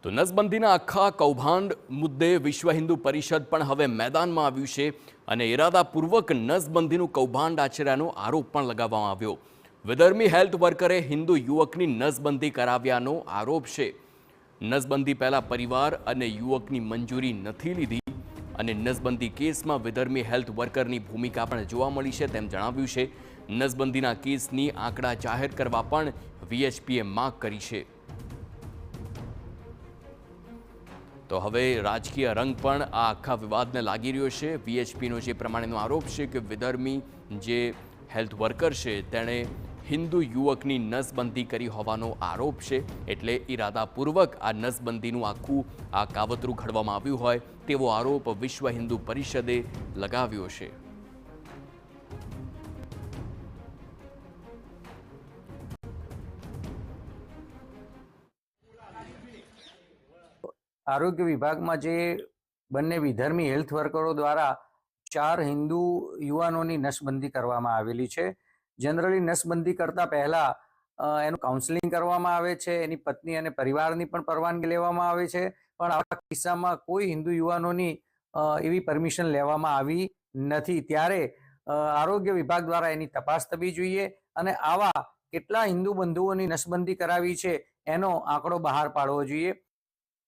તો નસબંધીના આખા કૌભાંડ મુદ્દે વિશ્વ હિન્દુ પરિષદ પણ હવે મેદાનમાં આવ્યું છે અને ઇરાદાપૂર્વક નસબંધીનું કૌભાંડ આચર્યાનો આરોપ પણ લગાવવામાં આવ્યો। વિધર્મી હેલ્થ વર્કરે હિન્દુ યુવકની નસબંધી કરાવ્યાનો આરોપ છે। નસબંધી પહેલા પરિવાર અને યુવકની મંજૂરી નથી લીધી અને નસબંધી કેસમાં વિધર્મી હેલ્થ વર્કરની ભૂમિકા પણ જોવા મળી છે તેમ જણાવ્યું છે। નસબંધીના કેસની આંકડા જાહેર કરવા પણ વીએચપીએ માંગ કરી છે। તો હવે રાજકીય રંગ પણ આ આખા વિવાદને લાગી રહ્યો છે। વીએચપીનો જે પ્રમાણેનો આરોપ છે કે વિધર્મી જે હેલ્થ વર્કર છે તેણે હિન્દુ યુવકની નસબંધી કરી હોવાનો આરોપ છે, એટલે ઇરાદાપૂર્વક આ નસબંધીનું આખું આ કાવતરું ઘડવામાં આવ્યું હોય તેવો આરોપ વિશ્વ હિન્દુ પરિષદે લગાવ્યો છે। आरोग्य विभाग में जे बने विधर्मी हेल्थ वर्करो द्वारा 4 हिंदू युवानों की नसबंधी करवामां आवेली छे। जनरली नसबंधी करता पहला एनु काउंसलिंग करवामां आवे छे, एनी पत्नी अने परिवारनी पण परवानगी लेवामां आवे छे, पण आवा किस्सामां कोई हिंदू युवानोनी एवी परमिशन लेवामां आवी नथी। त्यारे आरोग्य विभाग द्वारा एनी तपास थवी जोईए अने आवा केटला हिंदू बंधुओनी नसबंधी करावी छे एनो आंकड़ो बहार पाडवो जोईए।